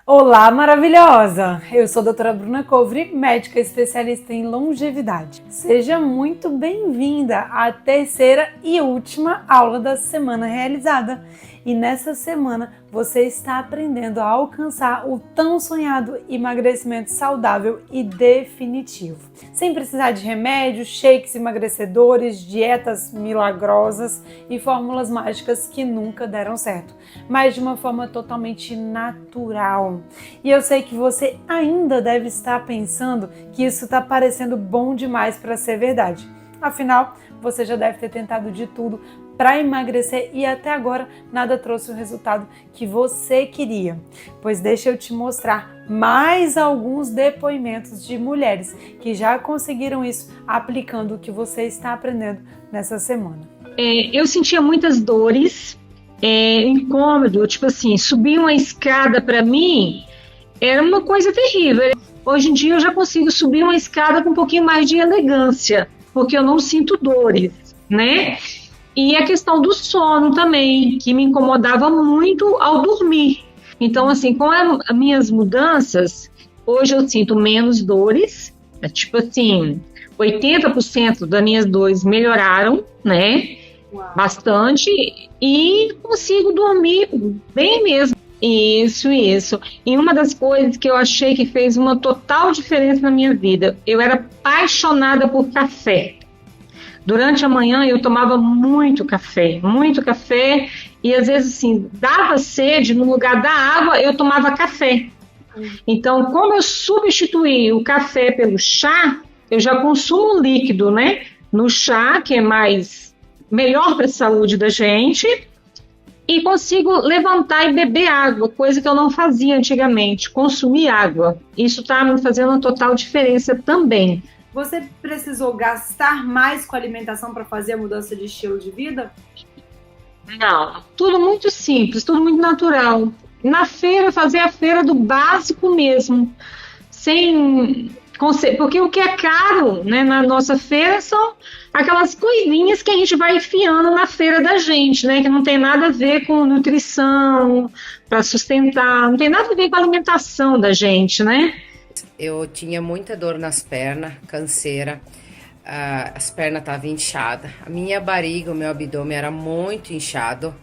Olá, maravilhosa! Eu sou a doutora Bruna Covri, médica especialista em longevidade. Seja muito bem-vinda à terceira e última aula da semana realizada. E nessa semana você está aprendendo a alcançar o tão sonhado emagrecimento saudável e definitivo. Sem precisar de remédios, shakes emagrecedores, dietas milagrosas e fórmulas mágicas que nunca deram certo, mas de uma forma totalmente natural. E eu sei que você ainda deve estar pensando que isso está parecendo bom demais para ser verdade. Afinal, você já deve ter tentado de tudo para emagrecer e até agora nada trouxe o resultado que você queria. Pois deixa eu te mostrar mais alguns depoimentos de mulheres que já conseguiram isso aplicando o que você está aprendendo nessa semana. Eu sentia muitas dores, incômodo, tipo assim, subir uma escada para mim era uma coisa terrível. Hoje em dia eu já consigo subir uma escada com um pouquinho mais de elegância, porque eu não sinto dores, né? E a questão do sono também, que me incomodava muito ao dormir. Então, assim, com as minhas mudanças, hoje eu sinto menos dores, tipo assim, 80% das minhas dores melhoraram, né? Uau. Bastante, e consigo dormir bem mesmo. Isso. E uma das coisas que eu achei que fez uma total diferença na minha vida, eu era apaixonada por café. Durante a manhã eu tomava muito café, e às vezes assim, dava sede, no lugar da água eu tomava café. Então, como eu substituí o café pelo chá, eu já consumo líquido, né? No chá, que é melhor para a saúde da gente, e consigo levantar e beber água, coisa que eu não fazia antigamente, consumir água. Isso está me fazendo uma total diferença também. Você precisou gastar mais com a alimentação para fazer a mudança de estilo de vida? Não, tudo muito simples, tudo muito natural. Na feira, fazer a feira do básico mesmo, sem porque o que é caro, né, na nossa feira são aquelas coisinhas que a gente vai enfiando na feira da gente, né, que não tem nada a ver com nutrição, para sustentar, não tem nada a ver com a alimentação da gente, né? Eu tinha muita dor nas pernas, canseira, as pernas estavam inchadas, a minha barriga, o meu abdômen era muito inchado.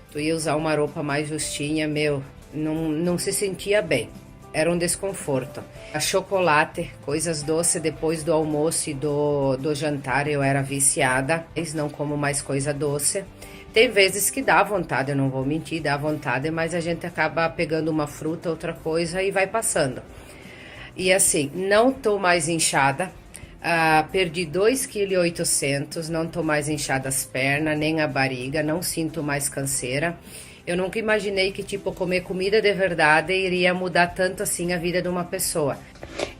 Tu ia usar uma roupa mais justinha, não se sentia bem, era um desconforto. A chocolate, coisas doces depois do almoço e do jantar, eu era viciada, não como mais coisa doce. Tem vezes que dá vontade, eu não vou mentir, dá vontade, mas a gente acaba pegando uma fruta, outra coisa e vai passando. E assim, não tô mais inchada, perdi 2,8 kg, não tô mais inchada as pernas, nem a barriga, não sinto mais canseira. Eu nunca imaginei que, comer comida de verdade iria mudar tanto assim a vida de uma pessoa.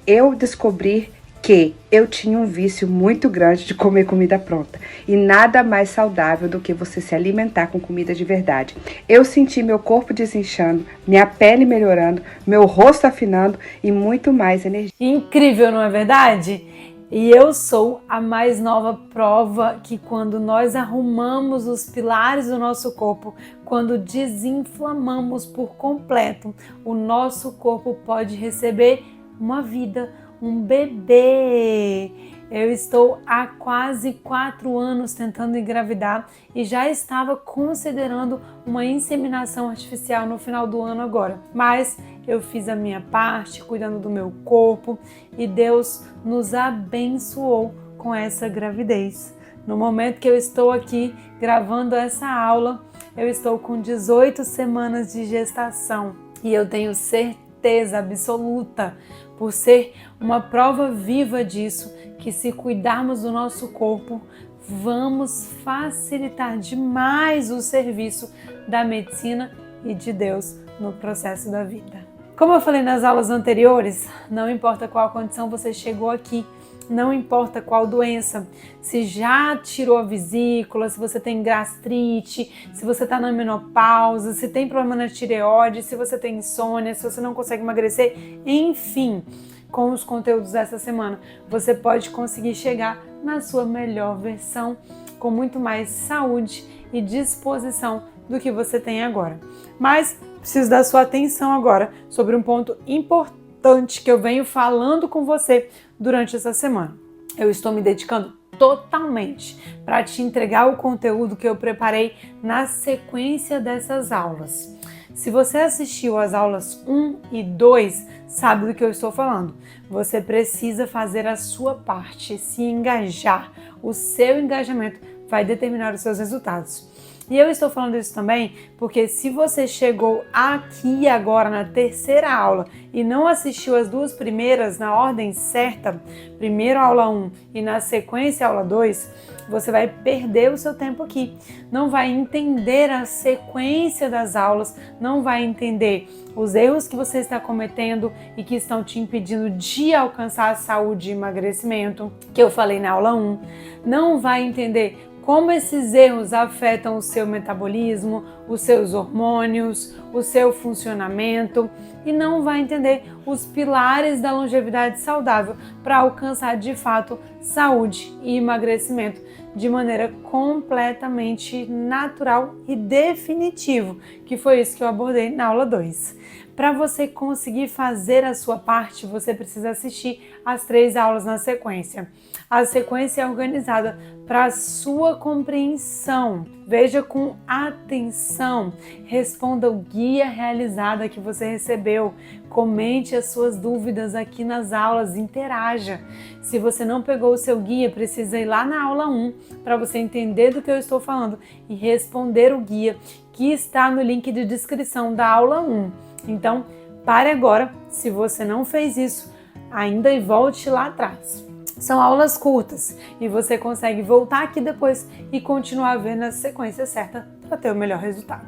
Eu descobri que eu tinha um vício muito grande de comer comida pronta. E nada mais saudável do que você se alimentar com comida de verdade. Eu senti meu corpo desinchando, minha pele melhorando, meu rosto afinando e muito mais energia. Incrível, não é verdade? E eu sou a mais nova prova que quando nós arrumamos os pilares do nosso corpo, quando desinflamamos por completo, o nosso corpo pode receber uma vida, um bebê. Eu estou há quase 4 anos tentando engravidar e já estava considerando uma inseminação artificial no final do ano agora. Mas eu fiz a minha parte, cuidando do meu corpo, e Deus nos abençoou com essa gravidez. No momento que eu estou aqui gravando essa aula, eu estou com 18 semanas de gestação e eu tenho certeza absoluta, por ser uma prova viva disso, que se cuidarmos do nosso corpo, vamos facilitar demais o serviço da medicina e de Deus no processo da vida. Como eu falei nas aulas anteriores, não importa qual condição você chegou aqui, não importa qual doença, se já tirou a vesícula, se você tem gastrite, se você está na menopausa, se tem problema na tireoide, se você tem insônia, se você não consegue emagrecer, enfim, com os conteúdos dessa semana, você pode conseguir chegar na sua melhor versão, com muito mais saúde e disposição do que você tem agora. Mas preciso da sua atenção agora sobre um ponto importante que eu venho falando com você durante essa semana. Eu estou me dedicando totalmente para te entregar o conteúdo que eu preparei na sequência dessas aulas. Se você assistiu às aulas 1 e 2, sabe do que eu estou falando. Você precisa fazer a sua parte, se engajar. O seu engajamento vai determinar os seus resultados. E eu estou falando isso também porque se você chegou aqui agora na terceira aula e não assistiu as duas primeiras na ordem certa, primeiro aula 1 e na sequência aula 2, você vai perder o seu tempo aqui. Não vai entender a sequência das aulas, não vai entender os erros que você está cometendo e que estão te impedindo de alcançar a saúde e emagrecimento, que eu falei na aula 1. Não vai entender como esses erros afetam o seu metabolismo, os seus hormônios, o seu funcionamento e não vai entender os pilares da longevidade saudável para alcançar de fato saúde e emagrecimento de maneira completamente natural e definitiva, que foi isso que eu abordei na aula 2. Para você conseguir fazer a sua parte, você precisa assistir as 3 aulas na sequência. A sequência é organizada para a sua compreensão. Veja com atenção, responda o guia realizado que você recebeu, comente as suas dúvidas aqui nas aulas, interaja. Se você não pegou o seu guia, precisa ir lá na aula 1 para você entender do que eu estou falando e responder o guia que está no link de descrição da aula 1. Então, pare agora, se você não fez isso ainda, e volte lá atrás. São aulas curtas e você consegue voltar aqui depois e continuar vendo a sequência certa para ter o melhor resultado.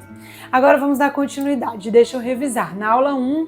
Agora vamos dar continuidade, deixa eu revisar. Na aula 1,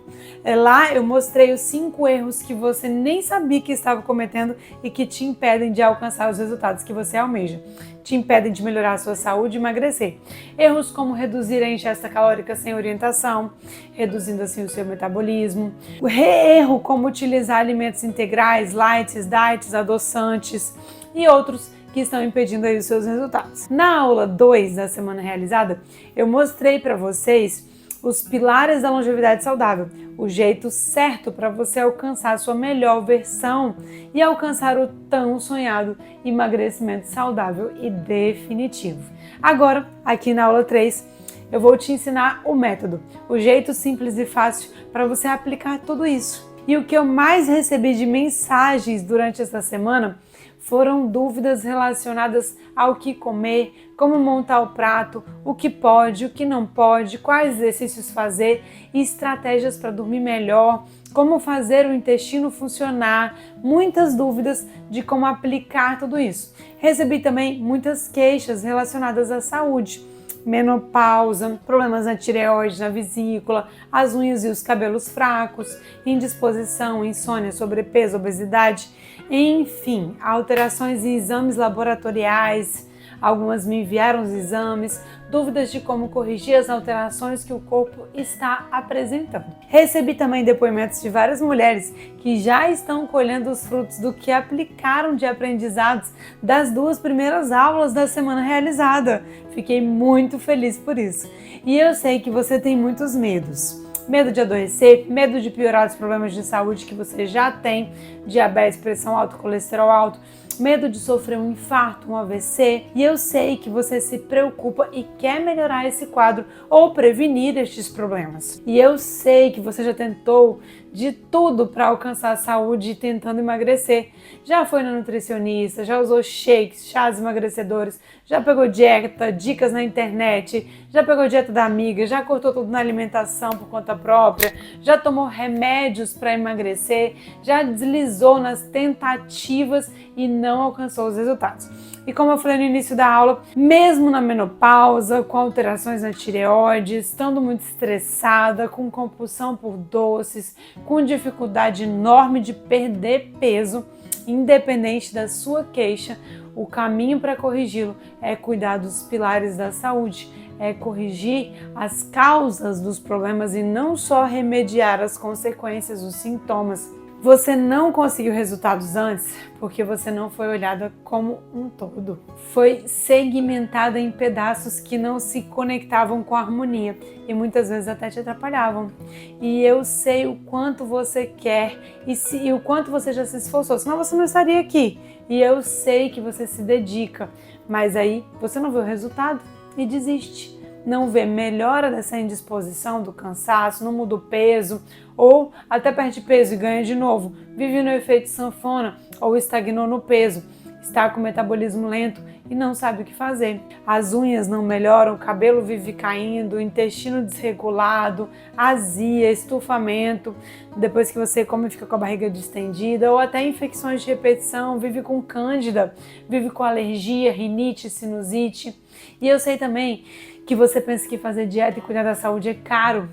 lá eu mostrei os 5 erros que você nem sabia que estava cometendo e que te impedem de alcançar os resultados que você almeja. Te impedem de melhorar a sua saúde e emagrecer. Erros como reduzir a ingesta calórica sem orientação, reduzindo assim o seu metabolismo. O erro como utilizar alimentos integrais, lights, diets, adoçantes e outros que estão impedindo aí os seus resultados. Na aula 2 da semana realizada, eu mostrei para vocês os pilares da longevidade saudável, o jeito certo para você alcançar a sua melhor versão e alcançar o tão sonhado emagrecimento saudável e definitivo. Agora, aqui na aula 3, eu vou te ensinar o método, o jeito simples e fácil para você aplicar tudo isso. E o que eu mais recebi de mensagens durante essa semana foram dúvidas relacionadas ao que comer, como montar o prato, o que pode, o que não pode, quais exercícios fazer e estratégias para dormir melhor, como fazer o intestino funcionar, muitas dúvidas de como aplicar tudo isso. Recebi também muitas queixas relacionadas à saúde, menopausa, problemas na tireoide, na vesícula, as unhas e os cabelos fracos, indisposição, insônia, sobrepeso, obesidade, enfim, alterações em exames laboratoriais. Algumas me enviaram os exames, dúvidas de como corrigir as alterações que o corpo está apresentando. Recebi também depoimentos de várias mulheres que já estão colhendo os frutos do que aplicaram de aprendizados das 2 primeiras aulas da semana realizada. Fiquei muito feliz por isso. E eu sei que você tem muitos medos. Medo de adoecer, medo de piorar os problemas de saúde que você já tem, diabetes, pressão alta, colesterol alto, medo de sofrer um infarto, um AVC, e eu sei que você se preocupa e quer melhorar esse quadro ou prevenir estes problemas. E eu sei que você já tentou de tudo para alcançar a saúde tentando emagrecer. Já foi na nutricionista, já usou shakes, chás emagrecedores, já pegou dieta, dicas na internet, já pegou dieta da amiga, já cortou tudo na alimentação por conta própria, já tomou remédios para emagrecer, já deslizou nas tentativas e não alcançou os resultados. E como eu falei no início da aula, mesmo na menopausa, com alterações na tireoide, estando muito estressada, com compulsão por doces, com dificuldade enorme de perder peso, independente da sua queixa, o caminho para corrigi-lo é cuidar dos pilares da saúde, é corrigir as causas dos problemas e não só remediar as consequências, os sintomas. Você não conseguiu resultados antes porque você não foi olhada como um todo. Foi segmentada em pedaços que não se conectavam com a harmonia e muitas vezes até te atrapalhavam. E eu sei o quanto você quer e o quanto você já se esforçou, senão você não estaria aqui. E eu sei que você se dedica, mas aí você não vê o resultado e desiste. Não vê melhora dessa indisposição, do cansaço, não muda o peso, ou até perde peso e ganha de novo, vive no efeito sanfona ou estagnou no peso, está com metabolismo lento e não sabe o que fazer. As unhas não melhoram, o cabelo vive caindo, o intestino desregulado, azia, estufamento, depois que você come fica com a barriga distendida, ou até infecções de repetição, vive com cândida, vive com alergia, rinite, sinusite. E eu sei também que você pensa que fazer dieta e cuidar da saúde é caro,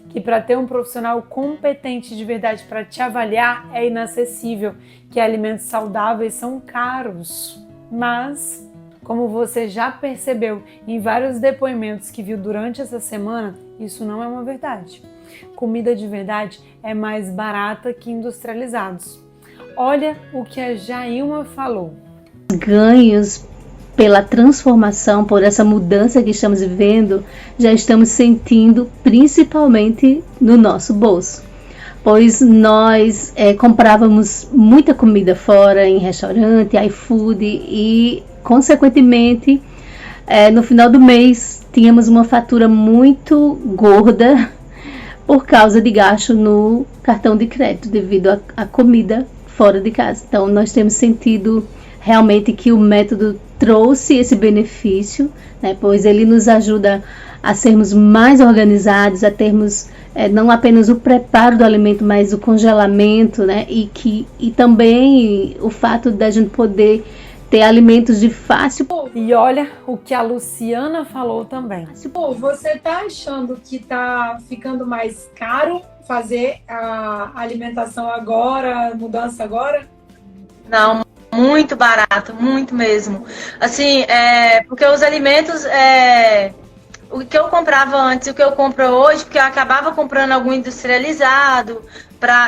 que para ter um profissional competente de verdade para te avaliar é inacessível, que alimentos saudáveis são caros. Mas, como você já percebeu em vários depoimentos que viu durante essa semana, isso não é uma verdade. Comida de verdade é mais barata que industrializados. Olha o que a Jailma falou. Ganhos pela transformação, por essa mudança que estamos vivendo, já estamos sentindo principalmente no nosso bolso. Pois nós comprávamos muita comida fora, em restaurante, iFood e, consequentemente, no final do mês tínhamos uma fatura muito gorda por causa de gasto no cartão de crédito devido à comida fora de casa. Então nós temos sentido realmente que o método trouxe esse benefício, né, pois ele nos ajuda a sermos mais organizados, a termos não apenas o preparo do alimento, mas o congelamento, né, e também o fato da gente poder ter alimentos de fácil. E olha o que a Luciana falou também. Você tá achando que tá ficando mais caro fazer a alimentação agora, a mudança agora? Não, muito barato, muito mesmo. Assim, porque os alimentos, o que eu comprava antes e o que eu compro hoje, porque eu acabava comprando algum industrializado,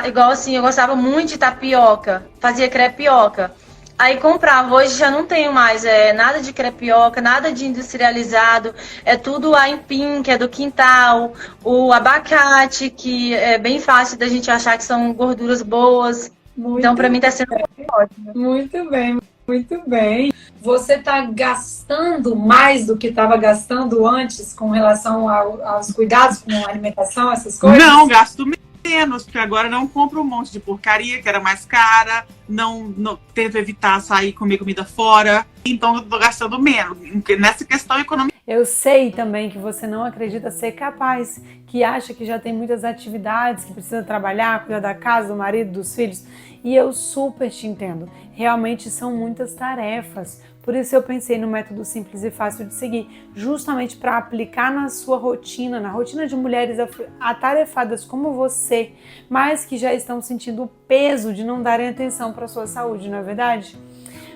igual assim, eu gostava muito de tapioca, fazia crepioca. Aí comprava, hoje já não tenho mais nada de crepioca, nada de industrializado, é tudo aipim, que é do quintal, o abacate, que é bem fácil da gente achar que são gorduras boas. Então, para mim, está sendo ótimo. Muito bem, muito bem. Você está gastando mais do que estava gastando antes com relação aos cuidados com a alimentação, essas coisas? Não, gasto menos, porque agora não compro um monte de porcaria que era mais cara, não tento evitar sair comer comida fora, então eu tô gastando menos nessa questão econômica. Eu sei também que você não acredita ser capaz, que acha que já tem muitas atividades, que precisa trabalhar, cuidar da casa, do marido, dos filhos, e eu super te entendo. Realmente são muitas tarefas. Por isso eu pensei no método simples e fácil de seguir, justamente para aplicar na sua rotina, na rotina de mulheres atarefadas como você, mas que já estão sentindo o peso de não darem atenção para a sua saúde, não é verdade?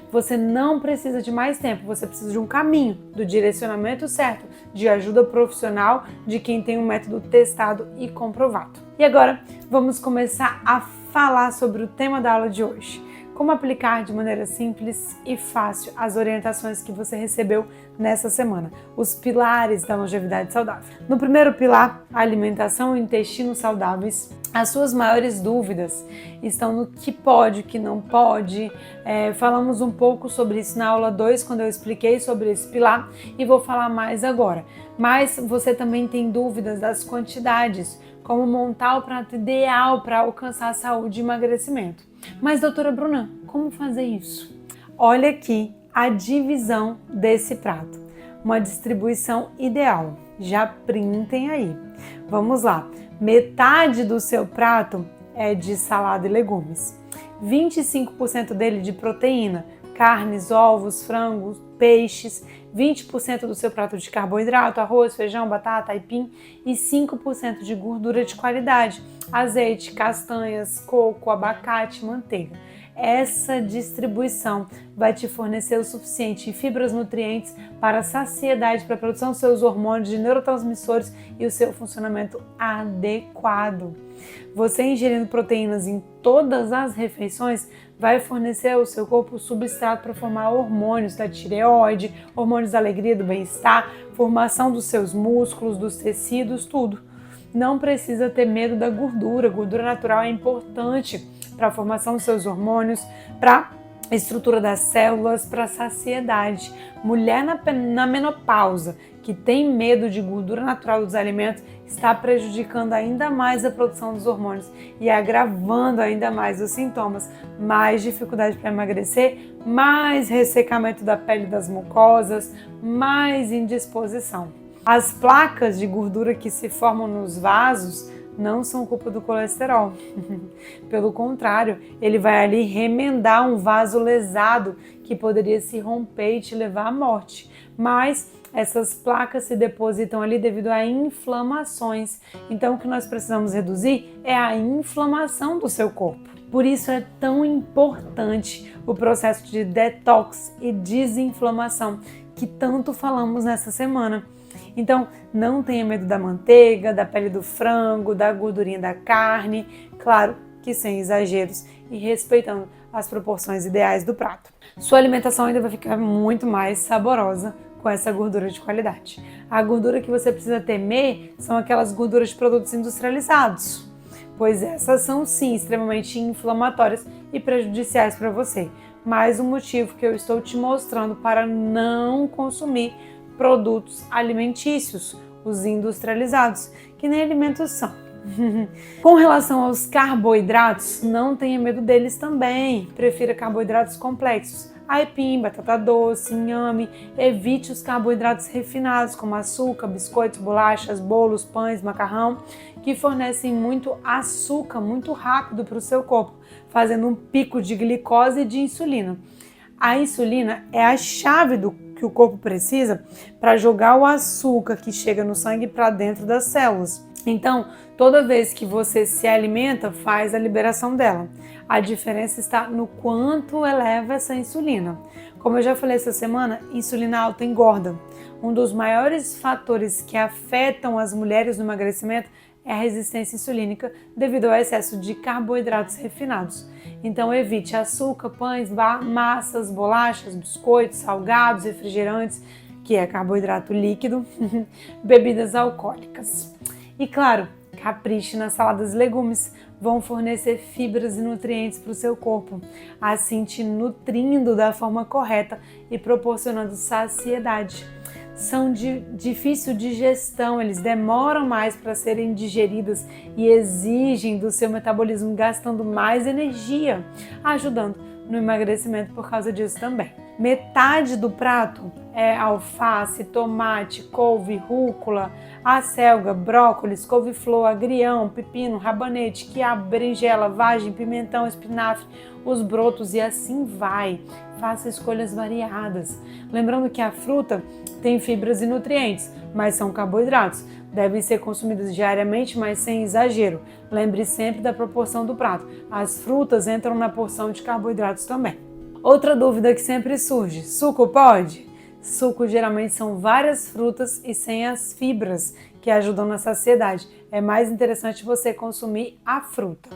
Você não precisa de mais tempo, você precisa de um caminho, do direcionamento certo, de ajuda profissional, de quem tem um método testado e comprovado. E agora vamos começar a falar sobre o tema da aula de hoje. Como aplicar de maneira simples e fácil as orientações que você recebeu nessa semana, os pilares da longevidade saudável. No primeiro pilar, a alimentação e o intestino saudáveis, as suas maiores dúvidas estão no que pode, o que não pode. Falamos um pouco sobre isso na aula 2, quando eu expliquei sobre esse pilar, e vou falar mais agora. Mas você também tem dúvidas das quantidades, como montar o prato ideal para alcançar a saúde e emagrecimento. Mas, doutora Bruna, como fazer isso? Olha aqui a divisão desse prato. Uma distribuição ideal. Já printem aí. Vamos lá. Metade do seu prato é de salada e legumes. 25% dele de proteína, carnes, ovos, frangos, peixes. 20% do seu prato de carboidrato, arroz, feijão, batata, aipim, e 5% de gordura de qualidade, azeite, castanhas, coco, abacate, manteiga. essa distribuição vai te fornecer o suficiente de fibras, nutrientes para a saciedade, para a produção dos seus hormônios, de neurotransmissores e o seu funcionamento adequado. Você ingerindo proteínas em todas as refeições vai fornecer ao seu corpo o substrato para formar hormônios da tireoide, hormônios da alegria, do bem-estar, formação dos seus músculos, dos tecidos, tudo. Não precisa ter medo da gordura. A gordura natural é importante para a formação dos seus hormônios, para a estrutura das células, para a saciedade. Mulher na menopausa que tem medo de gordura natural dos alimentos está prejudicando ainda mais a produção dos hormônios e agravando ainda mais os sintomas. Mais dificuldade para emagrecer, mais ressecamento da pele e das mucosas, mais indisposição. As placas de gordura que se formam nos vasos não são culpa do colesterol. Pelo contrário, ele vai ali remendar um vaso lesado que poderia se romper e te levar à morte. Mas essas placas se depositam ali devido a inflamações. Então, o que nós precisamos reduzir é a inflamação do seu corpo. Por isso é tão importante o processo de detox e desinflamação que tanto falamos nessa semana. Então, não tenha medo da manteiga, da pele do frango, da gordurinha da carne, claro que sem exageros e respeitando as proporções ideais do prato. Sua alimentação ainda vai ficar muito mais saborosa com essa gordura de qualidade. A gordura que você precisa temer são aquelas gorduras de produtos industrializados, pois essas são sim extremamente inflamatórias e prejudiciais para você. Mais um motivo que eu estou te mostrando para não consumir produtos alimentícios, os industrializados, que nem alimentos são. Com relação aos carboidratos, não tenha medo deles também. Prefira carboidratos complexos. Aipim, batata doce, inhame. Evite os carboidratos refinados, como açúcar, biscoitos, bolachas, bolos, pães, macarrão, que fornecem muito açúcar muito rápido para o seu corpo, fazendo um pico de glicose e de insulina. A insulina é a chave que o corpo precisa para jogar o açúcar que chega no sangue para dentro das células. Então, toda vez que você se alimenta, faz a liberação dela. A diferença está no quanto eleva essa insulina. Como eu já falei essa semana, insulina alta engorda. Um dos maiores fatores que afetam as mulheres no emagrecimento é a resistência insulínica devido ao excesso de carboidratos refinados. Então evite açúcar, pães, massas, bolachas, biscoitos, salgados, refrigerantes, que é carboidrato líquido, bebidas alcoólicas. E claro, capriche nas saladas e legumes, vão fornecer fibras e nutrientes para o seu corpo, assim te nutrindo da forma correta e proporcionando saciedade. São de difícil digestão, eles demoram mais para serem digeridas e exigem do seu metabolismo gastando mais energia, ajudando no emagrecimento por causa disso também. Metade do prato é alface, tomate, couve, rúcula, acelga, brócolis, couve-flor, agrião, pepino, rabanete, quiabo, berinjela, vagem, pimentão, espinafre, os brotos e assim vai. Faça escolhas variadas. Lembrando que a fruta tem fibras e nutrientes, mas são carboidratos. Devem ser consumidas diariamente, mas sem exagero. Lembre sempre da proporção do prato. As frutas entram na porção de carboidratos também. Outra dúvida que sempre surge: suco pode? Suco geralmente são várias frutas e sem as fibras que ajudam na saciedade. É mais interessante você consumir a fruta.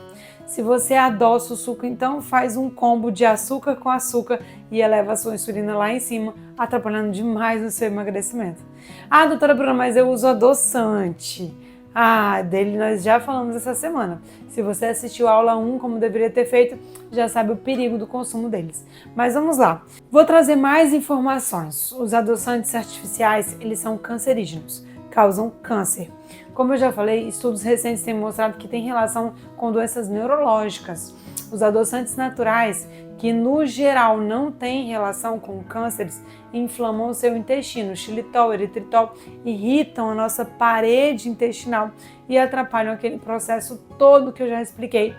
Se você adoça o suco, então faz um combo de açúcar com açúcar e eleva a sua insulina lá em cima, atrapalhando demais o seu emagrecimento. Ah, doutora Bruna, mas eu uso adoçante. Ah, dele nós já falamos essa semana. Se você assistiu a aula 1 como deveria ter feito, já sabe o perigo do consumo deles. Mas vamos lá. Vou trazer mais informações. Os adoçantes artificiais, eles são cancerígenos, causam câncer. Como eu já falei, estudos recentes têm mostrado que tem relação com doenças neurológicas. Os adoçantes naturais, que no geral não têm relação com cânceres, inflamam o seu intestino. Xilitol, eritritol irritam a nossa parede intestinal e atrapalham aquele processo todo que eu já expliquei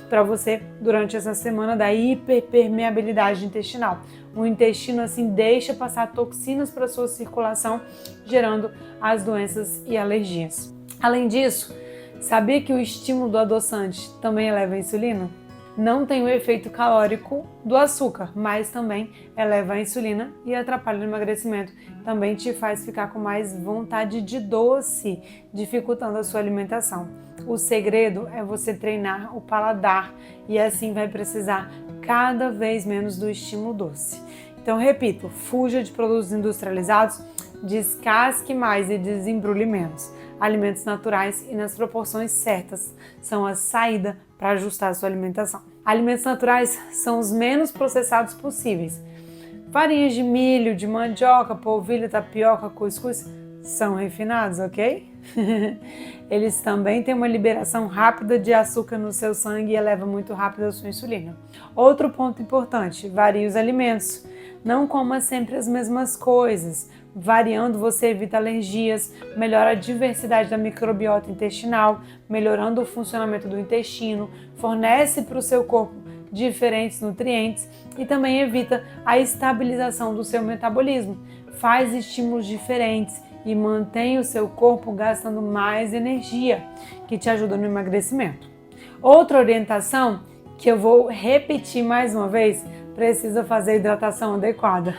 para você durante essa semana da hiperpermeabilidade intestinal. O intestino assim deixa passar toxinas para a sua circulação, gerando as doenças e alergias. Além disso, sabia que o estímulo do adoçante também eleva a insulina? não tem o efeito calórico do açúcar, mas também eleva a insulina e atrapalha o emagrecimento. Também te faz ficar com mais vontade de doce, dificultando a sua alimentação. O segredo é você treinar o paladar e assim vai precisar cada vez menos do estímulo doce. Então, repito, fuja de produtos industrializados, descasque mais e desembrulhe menos. Alimentos naturais e nas proporções certas são a saída para ajustar a sua alimentação. Alimentos naturais são os menos processados possíveis. Farinhas de milho, de mandioca, polvilho, tapioca, cuscuz são refinados, ok? Eles também têm uma liberação rápida de açúcar no seu sangue e eleva muito rápido a sua insulina. Outro ponto importante, varie os alimentos. Não coma sempre as mesmas coisas. Variando, você evita alergias, melhora a diversidade da microbiota intestinal, melhorando o funcionamento do intestino, fornece para o seu corpo diferentes nutrientes e também evita a estabilização do seu metabolismo. Faz estímulos diferentes e mantém o seu corpo gastando mais energia, que te ajuda no emagrecimento. Outra orientação que eu vou repetir mais uma vez, precisa fazer a hidratação adequada.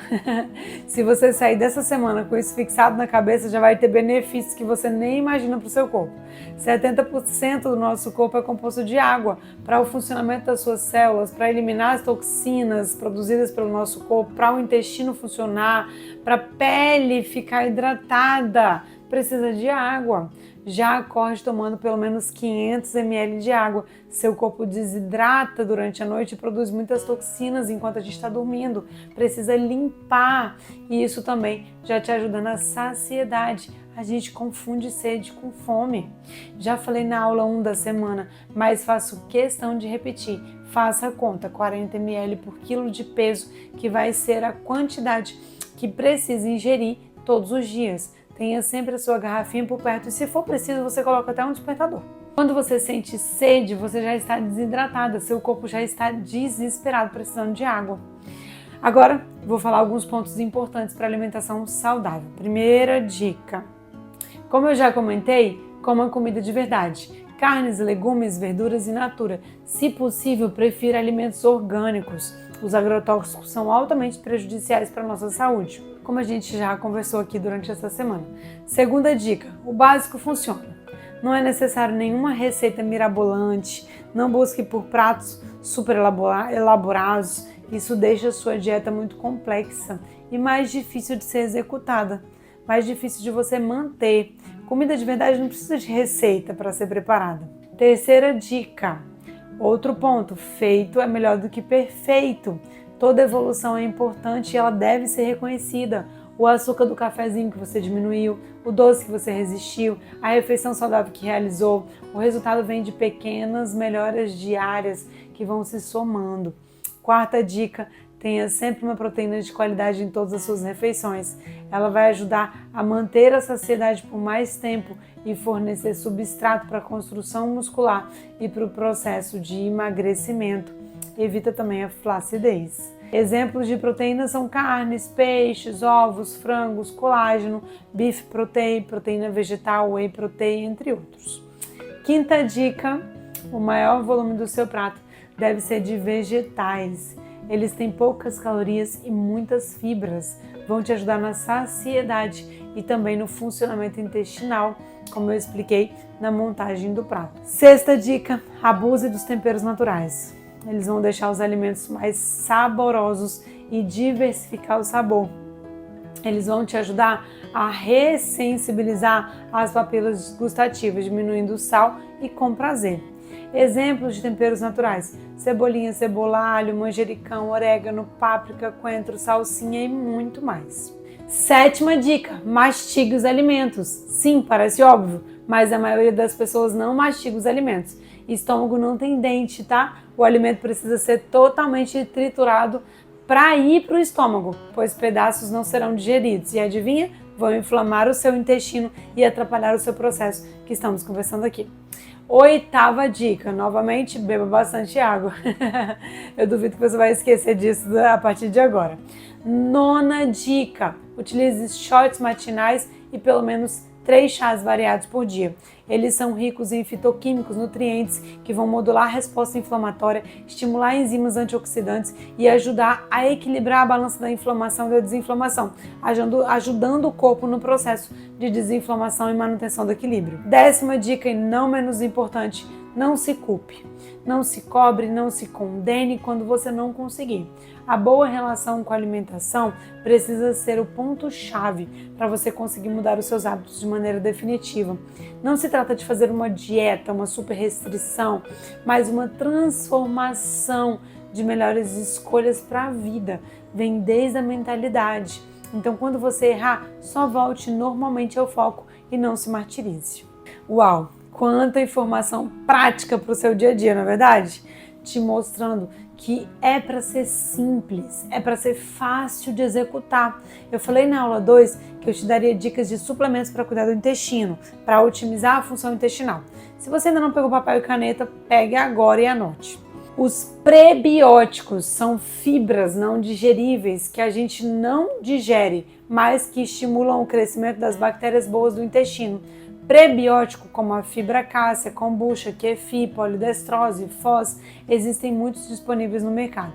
Se você sair dessa semana com isso fixado na cabeça, já vai ter benefícios que você nem imagina para o seu corpo. 70% do nosso corpo é composto de água. Para o funcionamento das suas células, para eliminar as toxinas produzidas pelo nosso corpo, para o intestino funcionar, para a pele ficar hidratada, precisa de água. Já acorde tomando pelo menos 500 ml de água. Seu corpo desidrata durante a noite e produz muitas toxinas enquanto a gente está dormindo. Precisa limpar e isso também já te ajuda na saciedade. A gente confunde sede com fome. Já falei na aula 1 da semana, mas faço questão de repetir. Faça a conta, 40 ml por quilo de peso, que vai ser a quantidade que precisa ingerir todos os dias. Tenha sempre a sua garrafinha por perto e, se for preciso, você coloca até um despertador. Quando você sente sede, você já está desidratada, seu corpo já está desesperado, precisando de água. Agora, vou falar alguns pontos importantes para alimentação saudável. Primeira dica. Como eu já comentei, coma comida de verdade. Carnes, legumes, verduras in natura. Se possível, prefira alimentos orgânicos. Os agrotóxicos são altamente prejudiciais para a nossa saúde, como a gente já conversou aqui durante essa semana. Segunda dica, o básico funciona. Não é necessário nenhuma receita mirabolante, não busque por pratos super elaborados, isso deixa a sua dieta muito complexa e mais difícil de ser executada, mais difícil de você manter. Comida de verdade não precisa de receita para ser preparada. Terceira dica, outro ponto, feito é melhor do que perfeito. Toda evolução é importante e ela deve ser reconhecida. O açúcar do cafezinho que você diminuiu, o doce que você resistiu, a refeição saudável que realizou, o resultado vem de pequenas melhoras diárias que vão se somando. Quarta dica, tenha sempre uma proteína de qualidade em todas as suas refeições. Ela vai ajudar a manter a saciedade por mais tempo e fornecer substrato para a construção muscular e para o processo de emagrecimento. Evita também a flacidez. Exemplos de proteínas são carnes, peixes, ovos, frangos, colágeno, beef protein, proteína vegetal, whey protein, entre outros. Quinta dica, o maior volume do seu prato deve ser de vegetais. Eles têm poucas calorias e muitas fibras, vão te ajudar na saciedade e também no funcionamento intestinal, como eu expliquei na montagem do prato. Sexta dica, abuse dos temperos naturais. Eles vão deixar os alimentos mais saborosos e diversificar o sabor. Eles vão te ajudar a ressensibilizar as papilas gustativas, diminuindo o sal e com prazer. Exemplos de temperos naturais: cebolinha, cebola, alho, manjericão, orégano, páprica, coentro, salsinha e muito mais. Sétima dica, mastigue os alimentos. Sim, parece óbvio, mas a maioria das pessoas não mastiga os alimentos. Estômago não tem dente, tá? O alimento precisa ser totalmente triturado para ir para o estômago, pois pedaços não serão digeridos. E adivinha? Vão inflamar o seu intestino e atrapalhar o seu processo, que estamos conversando aqui. Oitava dica, novamente, beba bastante água. Eu duvido que você vai esquecer disso a partir de agora. Nona dica, utilize shots matinais e pelo menos 3 chás variados por dia. Eles são ricos em fitoquímicos, nutrientes que vão modular a resposta inflamatória, estimular enzimas antioxidantes e ajudar a equilibrar a balança da inflamação e da desinflamação, ajudando o corpo no processo de desinflamação e manutenção do equilíbrio. 10ª dica, e não menos importante, não se culpe. Não se cobre, não se condene quando você não conseguir. A boa relação com a alimentação precisa ser o ponto-chave para você conseguir mudar os seus hábitos de maneira definitiva. Não se trata de fazer uma dieta, uma super restrição, mas uma transformação de melhores escolhas para a vida. Vem desde a mentalidade. Então, quando você errar, só volte normalmente ao foco e não se martirize. Uau! Quanta informação prática para o seu dia a dia, não é verdade? Te mostrando que é para ser simples, é para ser fácil de executar. Eu falei na aula 2 que eu te daria dicas de suplementos para cuidar do intestino, para otimizar a função intestinal. Se você ainda não pegou papel e caneta, pegue agora e anote. Os prebióticos são fibras não digeríveis que a gente não digere, mas que estimulam o crescimento das bactérias boas do intestino. Prebiótico, como a fibra cássia, kombucha, kefir, polidestrose, fós, existem muitos disponíveis no mercado.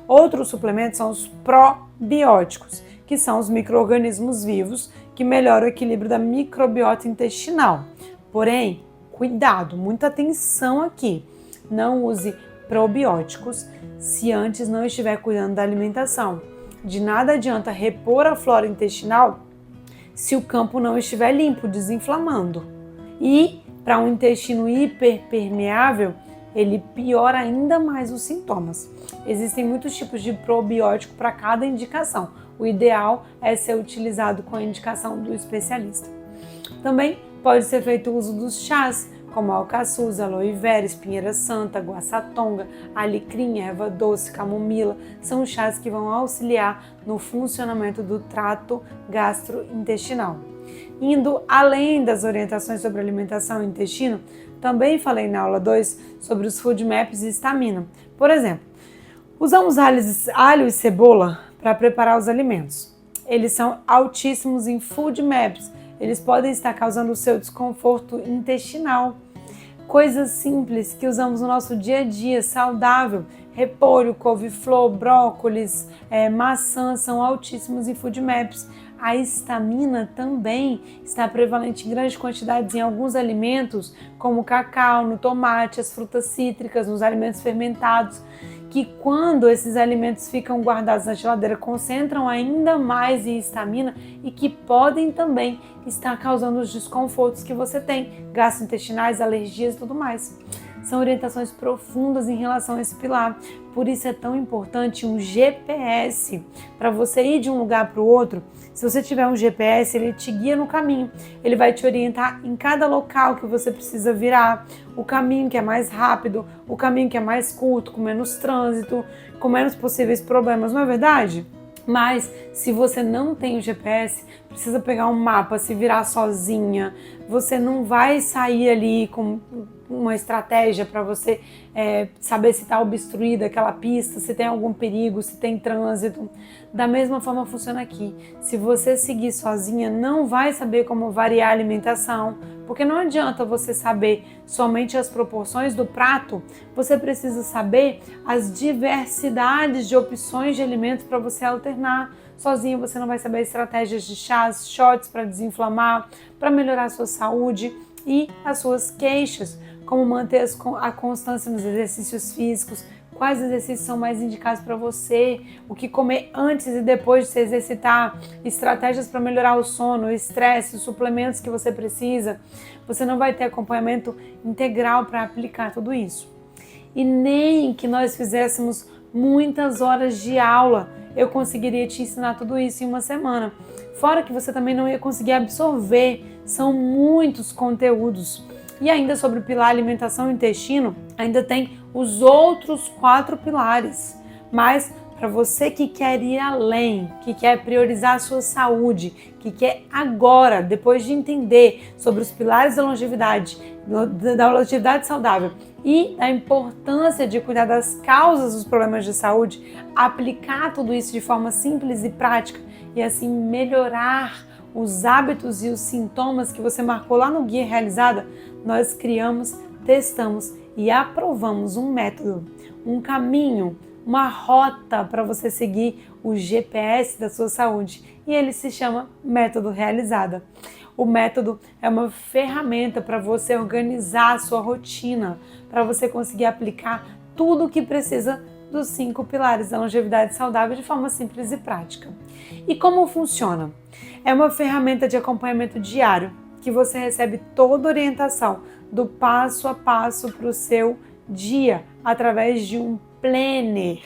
Outros suplementos são os probióticos, que são os micro-organismos vivos que melhoram o equilíbrio da microbiota intestinal. Porém, cuidado, muita atenção aqui. Não use probióticos se antes não estiver cuidando da alimentação. De nada adianta repor a flora intestinal se o campo não estiver limpo, desinflamando. E para um intestino hiperpermeável, ele piora ainda mais os sintomas. Existem muitos tipos de probiótico para cada indicação. O ideal é ser utilizado com a indicação do especialista. Também pode ser feito uso dos chás, como alcaçuz, aloe vera, espinheira santa, guaçatonga, alecrim, erva doce, camomila. São chás que vão auxiliar no funcionamento do trato gastrointestinal. Indo além das orientações sobre alimentação e intestino, também falei na aula 2 sobre os food maps e estamina. Por exemplo, usamos alho e cebola para preparar os alimentos. Eles são altíssimos em food maps. Eles podem estar causando o seu desconforto intestinal. Coisas simples que usamos no nosso dia a dia, saudável, repolho, couve-flor, brócolis, maçã, são altíssimos em food maps. A histamina também está prevalente em grandes quantidades em alguns alimentos, como o cacau, no tomate, as frutas cítricas, nos alimentos fermentados, que quando esses alimentos ficam guardados na geladeira concentram ainda mais em histamina e que podem também estar causando os desconfortos que você tem, gastrointestinais, alergias e tudo mais. São orientações profundas em relação a esse pilar, por isso é tão importante um GPS para você ir de um lugar para o outro. Se você tiver um GPS, ele te guia no caminho, ele vai te orientar em cada local que você precisa virar, o caminho que é mais rápido, o caminho que é mais curto, com menos trânsito, com menos possíveis problemas, não é verdade? Mas se você não tem o GPS, precisa pegar um mapa, se virar sozinha, você não vai sair ali com uma estratégia para você saber se está obstruída aquela pista, se tem algum perigo, se tem trânsito. Da mesma forma funciona aqui. Se você seguir sozinha, não vai saber como variar a alimentação, porque não adianta você saber somente as proporções do prato, você precisa saber as diversidades de opções de alimentos para você alternar. Sozinho você não vai saber estratégias de chás, shots para desinflamar, para melhorar a sua saúde e as suas queixas, como manter a constância nos exercícios físicos, quais exercícios são mais indicados para você, o que comer antes e depois de se exercitar, estratégias para melhorar o sono, o estresse, os suplementos que você precisa. Você não vai ter acompanhamento integral para aplicar tudo isso. E nem que nós fizéssemos muitas horas de aula, eu conseguiria te ensinar tudo isso em uma semana. Fora que você também não ia conseguir absorver, são muitos conteúdos. E ainda sobre o pilar alimentação e intestino, ainda tem os outros 4 pilares. Mas para você que quer ir além, que quer priorizar a sua saúde, que quer agora, depois de entender sobre os pilares da longevidade saudável e da importância de cuidar das causas dos problemas de saúde, aplicar tudo isso de forma simples e prática e assim melhorar os hábitos e os sintomas que você marcou lá no Guia Realizada, nós criamos, testamos e aprovamos um método, um caminho, uma rota para você seguir o GPS da sua saúde, e ele se chama Método Realizada. O método é uma ferramenta para você organizar a sua rotina, para você conseguir aplicar tudo o que precisa dos 5 pilares da longevidade saudável de forma simples e prática. E como funciona? É uma ferramenta de acompanhamento diário que você recebe toda a orientação do passo a passo para o seu dia através de um planner.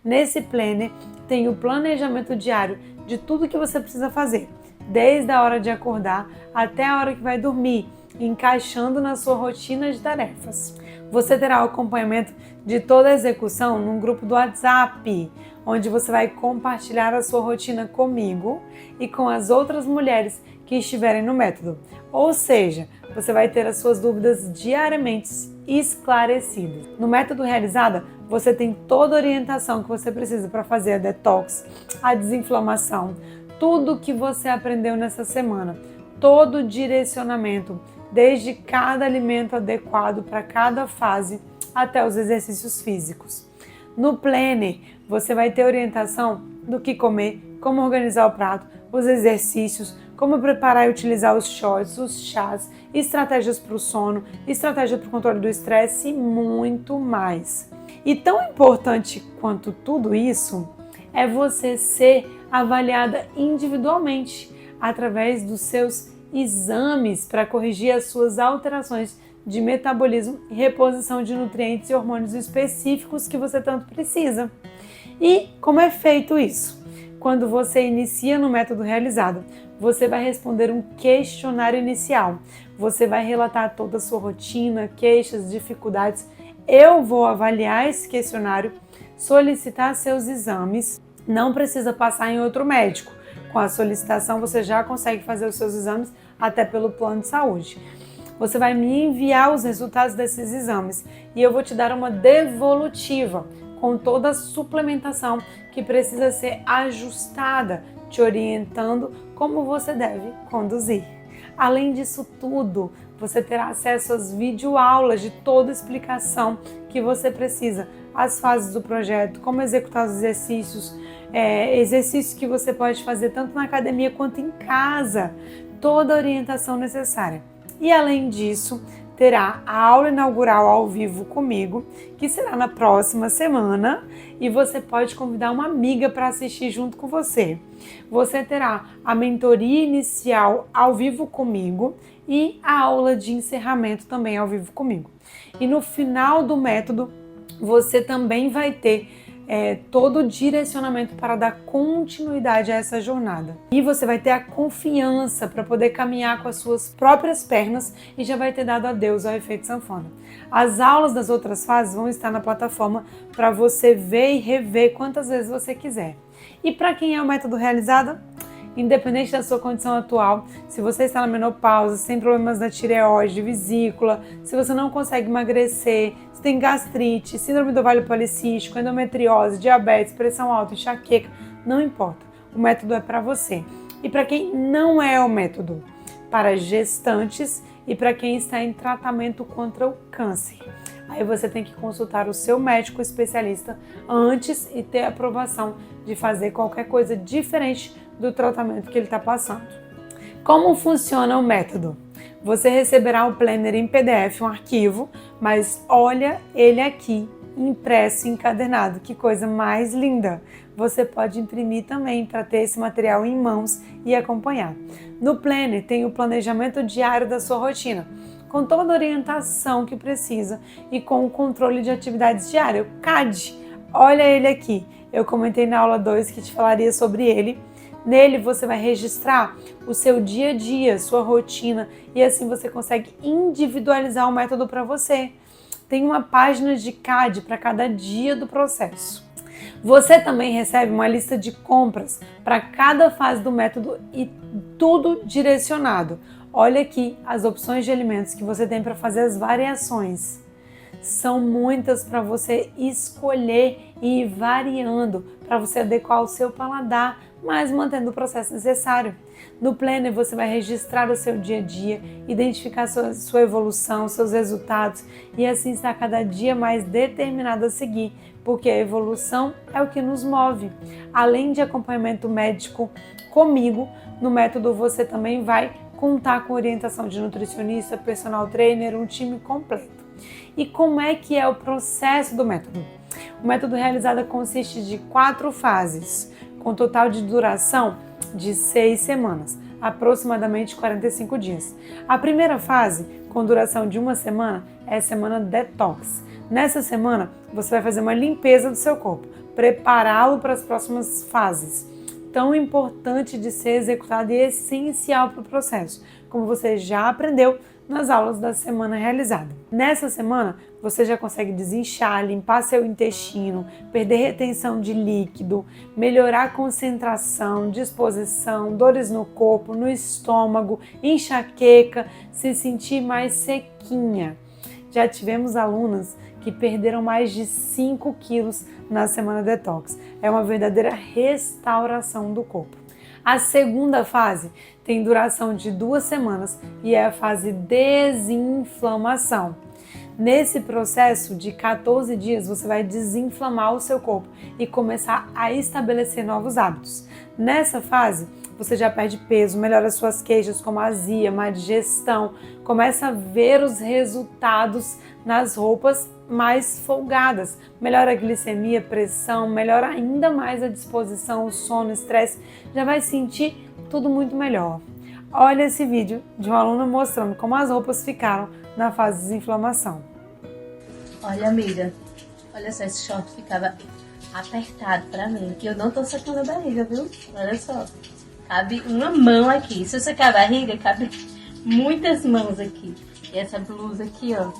Nesse planner tem o planejamento diário de tudo que você precisa fazer, desde a hora de acordar até a hora que vai dormir, encaixando na sua rotina de tarefas. Você terá o acompanhamento de toda a execução num grupo do WhatsApp, onde você vai compartilhar a sua rotina comigo e com as outras mulheres que estiverem no método. Ou seja, você vai ter as suas dúvidas diariamente esclarecidas. No método Realizada, você tem toda a orientação que você precisa para fazer a detox, a desinflamação, tudo que você aprendeu nessa semana, todo o direcionamento, desde cada alimento adequado para cada fase até os exercícios físicos. No planner, você vai ter orientação do que comer, como organizar o prato, os exercícios, como preparar e utilizar os shots, os chás, estratégias para o sono, estratégia para o controle do estresse e muito mais. E tão importante quanto tudo isso é você ser avaliada individualmente através dos seus exames para corrigir as suas alterações de metabolismo e reposição de nutrientes e hormônios específicos que você tanto precisa. E como é feito isso? Quando você inicia no método Realizado, você vai responder um questionário inicial. Você vai relatar toda a sua rotina, queixas, dificuldades. Eu vou avaliar esse questionário, solicitar seus exames. Não precisa passar em outro médico. Com a solicitação, você já consegue fazer os seus exames até pelo plano de saúde. Você vai me enviar os resultados desses exames e eu vou te dar uma devolutiva com toda a suplementação que precisa ser ajustada, te orientando como você deve conduzir. Além disso tudo, você terá acesso às videoaulas de toda a explicação que você precisa, as fases do projeto, como executar os exercícios, exercícios que você pode fazer tanto na academia quanto em casa, toda a orientação necessária. E além disso, terá a aula inaugural ao vivo comigo, que será na próxima semana, e você pode convidar uma amiga para assistir junto com você. Você terá a mentoria inicial ao vivo comigo e a aula de encerramento também ao vivo comigo. E no final do método, você também vai ter todo o direcionamento para dar continuidade a essa jornada. E você vai ter a confiança para poder caminhar com as suas próprias pernas e já vai ter dado adeus ao efeito sanfona. As aulas das outras fases vão estar na plataforma para você ver e rever quantas vezes você quiser. E para quem é o método Realizado, independente da sua condição atual, se você está na menopausa, sem problemas da tireoide, vesícula, se você não consegue emagrecer, se tem gastrite, síndrome do ovário policístico, endometriose, diabetes, pressão alta, enxaqueca, não importa. O método é para você. E para quem não é o método, para gestantes e para quem está em tratamento contra o câncer. Aí você tem que consultar o seu médico especialista antes e ter aprovação de fazer qualquer coisa diferente do tratamento que ele está passando. Como funciona o método? Você receberá o planner em PDF, um arquivo, mas olha ele aqui, impresso e encadernado, que coisa mais linda! Você pode imprimir também para ter esse material em mãos e acompanhar. No planner tem o planejamento diário da sua rotina, com toda a orientação que precisa e com o controle de atividades diárias, o CAD. Olha ele aqui, eu comentei na aula 2 que te falaria sobre ele. Nele você vai registrar o seu dia a dia, sua rotina, e assim você consegue individualizar o método para você. Tem uma página de CAD para cada dia do processo. Você também recebe uma lista de compras para cada fase do método e tudo direcionado. Olha aqui as opções de alimentos que você tem para fazer as variações. São muitas para você escolher e ir variando, para você adequar o seu paladar, mas mantendo o processo necessário. No Planner você vai registrar o seu dia a dia, identificar sua evolução, seus resultados e assim estar cada dia mais determinado a seguir, porque a evolução é o que nos move. Além de acompanhamento médico comigo, no método você também vai contar com orientação de nutricionista, personal trainer, um time completo. E como é que é o processo do método? O método Realizada consiste de 4 fases, com total de duração de 6 semanas, aproximadamente 45 dias. A primeira fase, com duração de 1 semana, é a semana Detox. Nessa semana, você vai fazer uma limpeza do seu corpo, prepará-lo para as próximas fases. Tão importante de ser executado e essencial para o processo, como você já aprendeu nas aulas da semana realizada. Nessa semana, você já consegue desinchar, limpar seu intestino, perder retenção de líquido, melhorar a concentração, disposição, dores no corpo, no estômago, enxaqueca, se sentir mais sequinha. Já tivemos alunas que perderam mais de 5 quilos na semana detox. É uma verdadeira restauração do corpo. A segunda fase tem duração de 2 semanas e é a fase desinflamação. Nesse processo de 14 dias, você vai desinflamar o seu corpo e começar a estabelecer novos hábitos. Nessa fase, você já perde peso, melhora suas queixas como azia, má digestão, começa a ver os resultados nas roupas mais folgadas, melhora a glicemia, pressão, melhora ainda mais a disposição, o sono, o estresse, já vai sentir tudo muito melhor. Olha esse vídeo de uma aluna mostrando como as roupas ficaram na fase de desinflamação. Olha, amiga, olha só, esse short ficava apertado pra mim, que eu não tô sacando a barriga, viu? Olha só, cabe uma mão aqui. Se eu secar a barriga, cabe muitas mãos aqui. E essa blusa aqui, ó,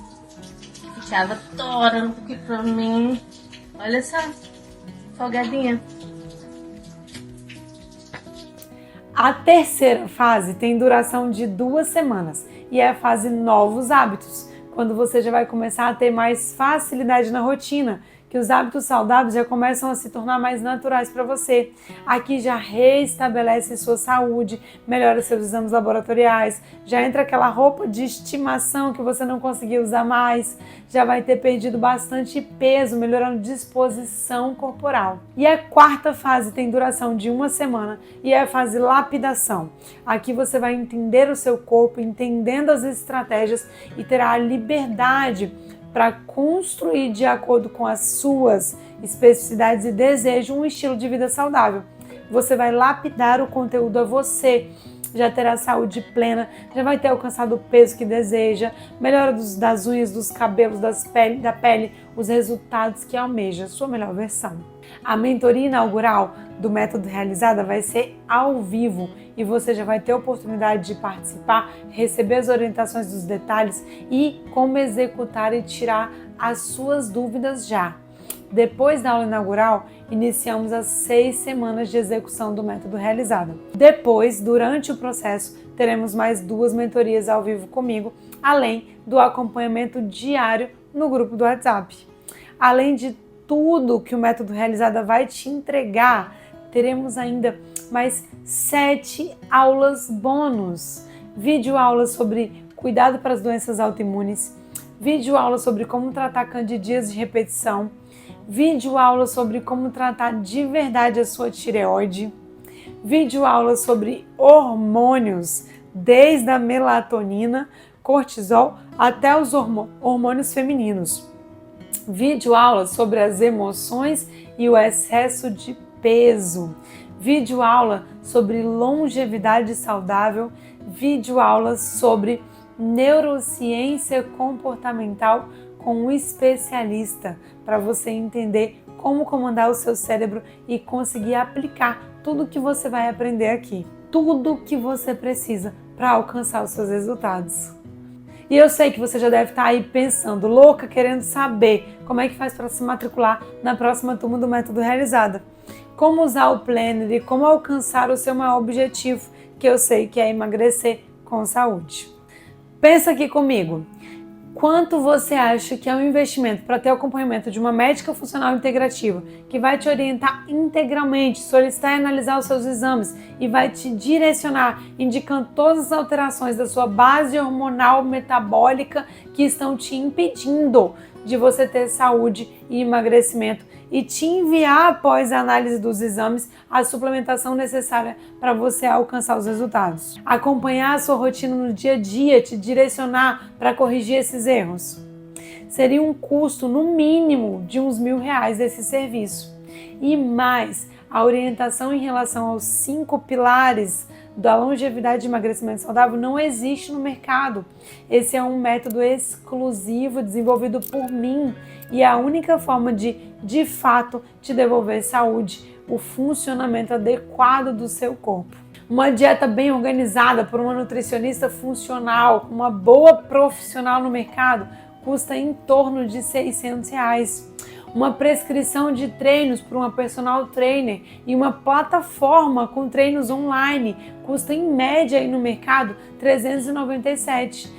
ficava torando aqui pra mim. Olha só, folgadinha. A terceira fase tem duração de 2 semanas e é a fase novos hábitos, quando você já vai começar a ter mais facilidade na rotina, que os hábitos saudáveis já começam a se tornar mais naturais para você. Aqui já reestabelece sua saúde, melhora seus exames laboratoriais, já entra aquela roupa de estimação que você não conseguia usar mais, já vai ter perdido bastante peso, melhorando disposição corporal. E a quarta fase tem duração de 1 semana e é a fase lapidação. Aqui você vai entender o seu corpo, entendendo as estratégias e terá a liberdade para construir de acordo com as suas especificidades e desejos um estilo de vida saudável. Você vai lapidar o conteúdo a você, já terá saúde plena, já vai ter alcançado o peso que deseja, melhora das unhas, dos cabelos, da pele, os resultados que almeja, a sua melhor versão. A mentoria inaugural do Método Realizada vai ser ao vivo e você já vai ter a oportunidade de participar, receber as orientações dos detalhes e como executar e tirar as suas dúvidas já. Depois da aula inaugural, iniciamos as 6 semanas de execução do Método Realizada. Depois, durante o processo, teremos mais 2 mentorias ao vivo comigo, além do acompanhamento diário no grupo do WhatsApp. Além de tudo que o Método Realizada vai te entregar, teremos ainda mais 7 aulas bônus. Vídeo aula sobre cuidado para as doenças autoimunes, vídeo aula sobre como tratar candidíase de repetição, vídeo aula sobre como tratar de verdade a sua tireoide, vídeo aula sobre hormônios, desde a melatonina, cortisol até os hormônios femininos. Vídeo aula sobre as emoções e o excesso de peso. Vídeo aula sobre longevidade saudável. Vídeo aula sobre neurociência comportamental com um especialista para você entender como comandar o seu cérebro e conseguir aplicar tudo que você vai aprender aqui. Tudo que você precisa para alcançar os seus resultados. E eu sei que você já deve estar aí pensando, louca, querendo saber como é que faz para se matricular na próxima turma do Método Realizada. Como usar o Planner e como alcançar o seu maior objetivo, que eu sei que é emagrecer com saúde. Pensa aqui comigo. Quanto você acha que é um investimento para ter o acompanhamento de uma médica funcional integrativa que vai te orientar integralmente, solicitar e analisar os seus exames e vai te direcionar, indicando todas as alterações da sua base hormonal metabólica que estão te impedindo de você ter saúde e emagrecimento e te enviar após a análise dos exames a suplementação necessária para você alcançar os resultados. Acompanhar a sua rotina no dia a dia, te direcionar para corrigir esses erros. Seria um custo no mínimo de uns R$1.000 esse serviço. E mais, a orientação em relação aos 5 pilares da longevidade e emagrecimento saudável não existe no mercado. Esse é um método exclusivo desenvolvido por mim e é a única forma de fato, te devolver saúde, o funcionamento adequado do seu corpo. Uma dieta bem organizada por uma nutricionista funcional, uma boa profissional no mercado, custa em torno de R$600. Uma prescrição de treinos por uma personal trainer e uma plataforma com treinos online custa em média aí no mercado R$397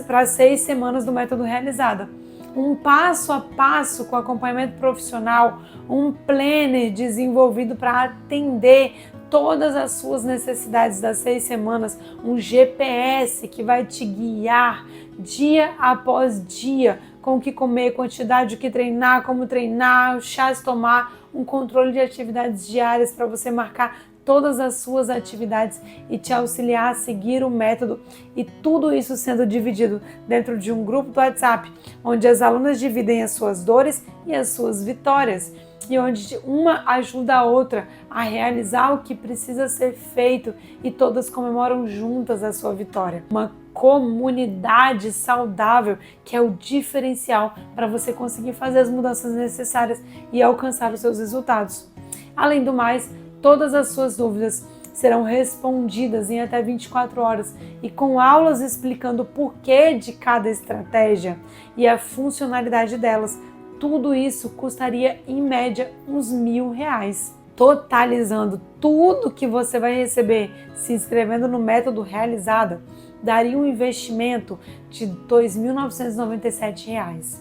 para 6 semanas do método realizada. Um passo a passo com acompanhamento profissional, um planner desenvolvido para atender todas as suas necessidades das 6 semanas, um GPS que vai te guiar dia após dia com o que comer, quantidade, o que treinar, como treinar, chás tomar, um controle de atividades diárias para você marcar todas as suas atividades e te auxiliar a seguir o método, e tudo isso sendo dividido dentro de um grupo do WhatsApp, onde as alunas dividem as suas dores e as suas vitórias, e onde uma ajuda a outra a realizar o que precisa ser feito e todas comemoram juntas a sua vitória. Uma comunidade saudável que é o diferencial para você conseguir fazer as mudanças necessárias e alcançar os seus resultados. Além do mais, todas as suas dúvidas serão respondidas em até 24 horas e com aulas explicando o porquê de cada estratégia e a funcionalidade delas. Tudo isso custaria em média uns R$1.000. Totalizando tudo que você vai receber se inscrevendo no método realizada, daria um investimento de R$2.997.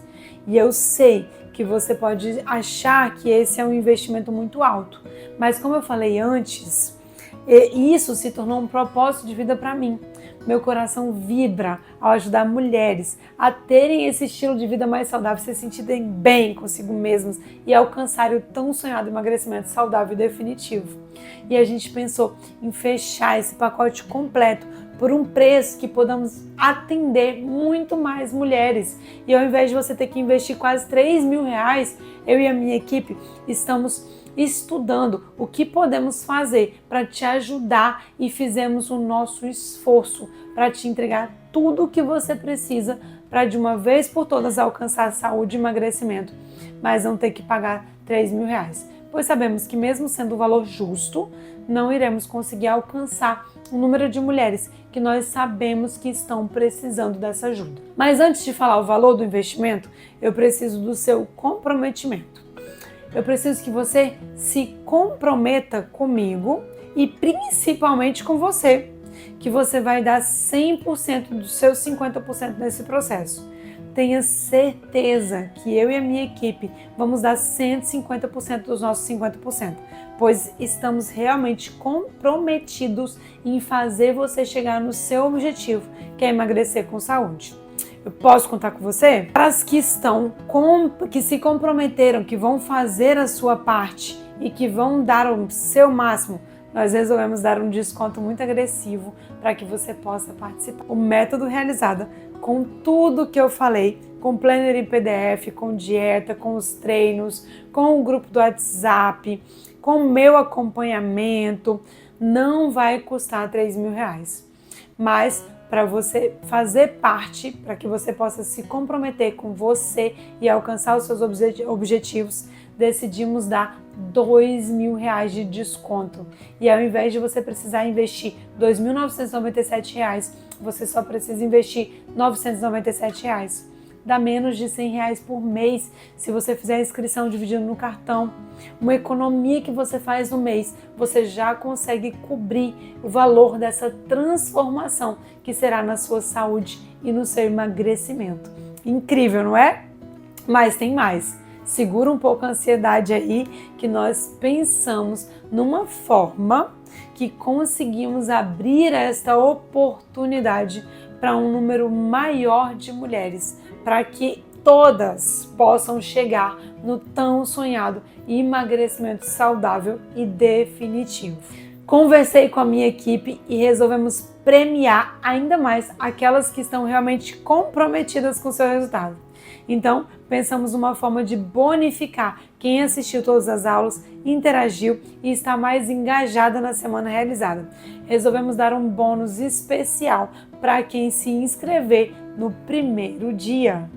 E eu sei que você pode achar que esse é um investimento muito alto, mas como eu falei antes, isso se tornou um propósito de vida para mim. Meu coração vibra ao ajudar mulheres a terem esse estilo de vida mais saudável, se sentirem bem consigo mesmas e alcançarem o tão sonhado emagrecimento saudável e definitivo. E a gente pensou em fechar esse pacote completo por um preço que podamos atender muito mais mulheres. E ao invés de você ter que investir quase R$3.000, eu e a minha equipe estamos estudando o que podemos fazer para te ajudar e fizemos o nosso esforço para te entregar tudo o que você precisa para de uma vez por todas alcançar saúde e emagrecimento, mas não ter que pagar R$3.000, pois sabemos que mesmo sendo o valor justo, não iremos conseguir alcançar o número de mulheres que nós sabemos que estão precisando dessa ajuda. Mas antes de falar o valor do investimento, eu preciso do seu comprometimento. Eu preciso que você se comprometa comigo e principalmente com você, que você vai dar 100% dos seus 50% nesse processo. Tenha certeza que eu e a minha equipe vamos dar 150% dos nossos 50%, pois estamos realmente comprometidos em fazer você chegar no seu objetivo, que é emagrecer com saúde. Eu posso contar com você? Para as que que se comprometeram, que vão fazer a sua parte e que vão dar o seu máximo, nós resolvemos dar um desconto muito agressivo para que você possa participar. O método realizado com tudo que eu falei, com planner em PDF, com dieta, com os treinos, com o grupo do WhatsApp, com o meu acompanhamento, não vai custar R$3.000. Mas para você fazer parte, para que você possa se comprometer com você e alcançar os seus objetivos, decidimos dar R$2.000 de desconto. E ao invés de você precisar investir R$2.997, você só precisa investir R$997. Dá menos de R$100 por mês se você fizer a inscrição dividindo no cartão. Uma economia que você faz no mês, você já consegue cobrir o valor dessa transformação que será na sua saúde e no seu emagrecimento. Incrível, não é? Mas tem mais. Segura um pouco a ansiedade aí, que nós pensamos numa forma que conseguimos abrir esta oportunidade para um número maior de mulheres, para que todas possam chegar no tão sonhado emagrecimento saudável e definitivo. Conversei com a minha equipe e resolvemos premiar ainda mais aquelas que estão realmente comprometidas com o seu resultado. Então, pensamos numa forma de bonificar quem assistiu todas as aulas, interagiu e está mais engajada na semana realizada. Resolvemos dar um bônus especial para quem se inscrever no primeiro dia.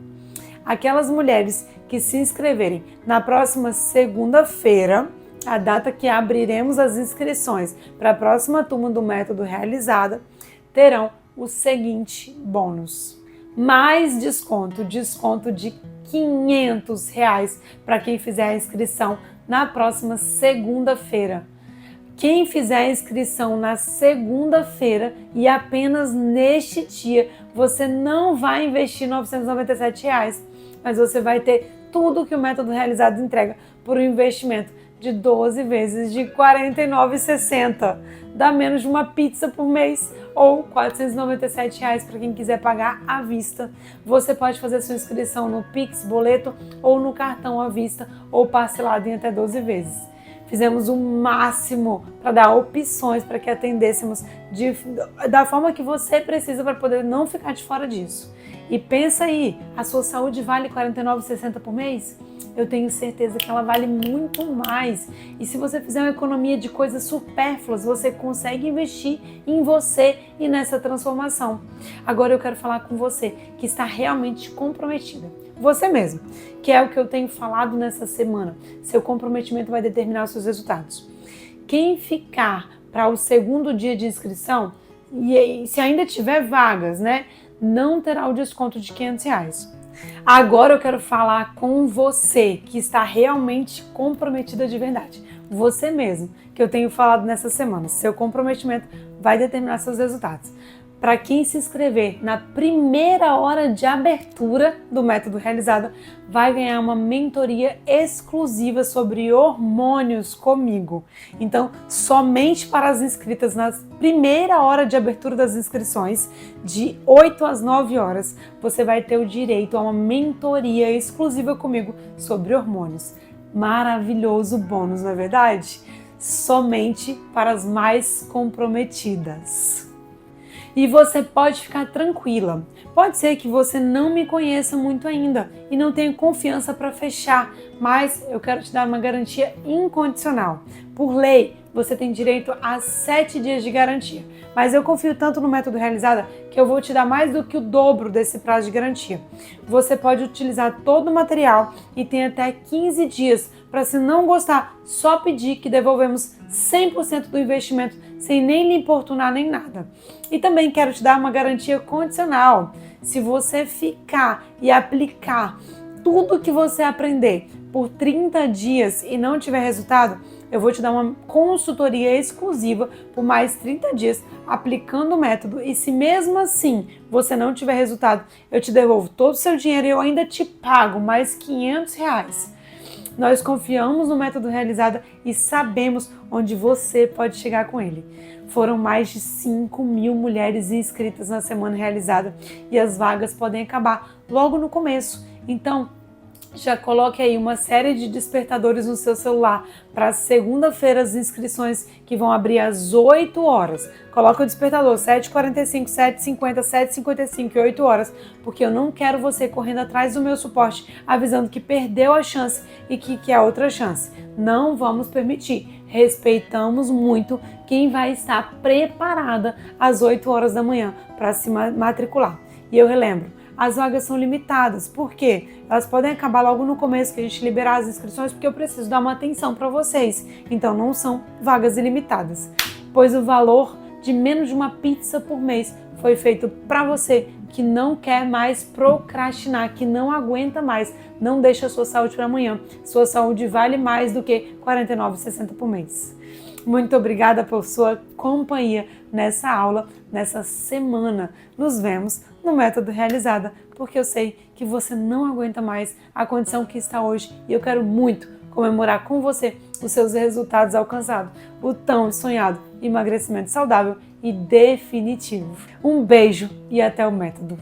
Aquelas mulheres que se inscreverem na próxima segunda-feira, a data que abriremos as inscrições para a próxima turma do Método Realizada, terão o seguinte bônus: mais desconto de R$500 para quem fizer a inscrição na próxima segunda-feira. Quem fizer a inscrição na segunda-feira e apenas neste dia, você não vai investir R$997, mas você vai ter tudo que o Método Realizado entrega por um investimento de 12 vezes de R$ 49,60. Dá menos de uma pizza por mês ou R$ 497 para quem quiser pagar à vista. Você pode fazer sua inscrição no Pix, boleto ou no cartão à vista ou parcelado em até 12 vezes. Fizemos o máximo para dar opções para que atendêssemos da forma que você precisa para poder não ficar de fora disso. E pensa aí, a sua saúde vale R$ 49,60 por mês? Eu tenho certeza que ela vale muito mais. E se você fizer uma economia de coisas supérfluas, você consegue investir em você e nessa transformação. Agora eu quero falar com você que está realmente comprometida. Você mesmo, que é o que eu tenho falado nessa semana. Seu comprometimento vai determinar os seus resultados. Quem ficar para o segundo dia de inscrição, e se ainda tiver vagas, né, não terá o desconto de R$500. Agora eu quero falar com você que está realmente comprometida de verdade. Você mesmo, que eu tenho falado nessa semana. Seu comprometimento vai determinar seus resultados. Para quem se inscrever na primeira hora de abertura do Método Realizado, vai ganhar uma mentoria exclusiva sobre hormônios comigo. Então, somente para as inscritas na primeira hora de abertura das inscrições, de 8 às 9 horas, você vai ter o direito a uma mentoria exclusiva comigo sobre hormônios. Maravilhoso bônus, não é verdade? Somente para as mais comprometidas. E você pode ficar tranquila. Pode ser que você não me conheça muito ainda e não tenha confiança para fechar, mas eu quero te dar uma garantia incondicional. Por lei, você tem direito a 7 dias de garantia. Mas eu confio tanto no Método Realizada que eu vou te dar mais do que o dobro desse prazo de garantia. Você pode utilizar todo o material e tem até 15 dias para, se não gostar, só pedir que devolvemos 100% do investimento sem nem lhe importunar nem nada. E também quero te dar uma garantia condicional. Se você ficar e aplicar tudo que você aprender por 30 dias e não tiver resultado, eu vou te dar uma consultoria exclusiva por mais 30 dias aplicando o método. E se mesmo assim você não tiver resultado, eu te devolvo todo o seu dinheiro e eu ainda te pago mais R$500. Nós confiamos no Método Realizada e sabemos onde você pode chegar com ele. Foram mais de 5.000 mulheres inscritas na Semana Realizada e as vagas podem acabar logo no começo. Então, já coloque aí uma série de despertadores no seu celular para segunda-feira as inscrições que vão abrir às 8 horas. Coloque o despertador 7h45, 7h50, 7h55 e 8 horas, porque eu não quero você correndo atrás do meu suporte avisando que perdeu a chance e que quer outra chance. Não vamos permitir. Respeitamos muito quem vai estar preparada às 8 horas da manhã para se matricular. E eu relembro, as vagas são limitadas. Por quê? Elas podem acabar logo no começo que a gente liberar as inscrições, porque eu preciso dar uma atenção para vocês. Então não são vagas ilimitadas, pois o valor de menos de uma pizza por mês foi feito para você que não quer mais procrastinar, que não aguenta mais, não deixa a sua saúde para amanhã. Sua saúde vale mais do que R$49,60 por mês. Muito obrigada por sua companhia nessa aula, nessa semana. Nos vemos no Método Realizada, porque eu sei que você não aguenta mais a condição que está hoje e eu quero muito comemorar com você os seus resultados alcançados, o tão sonhado emagrecimento saudável e definitivo. Um beijo e até o método.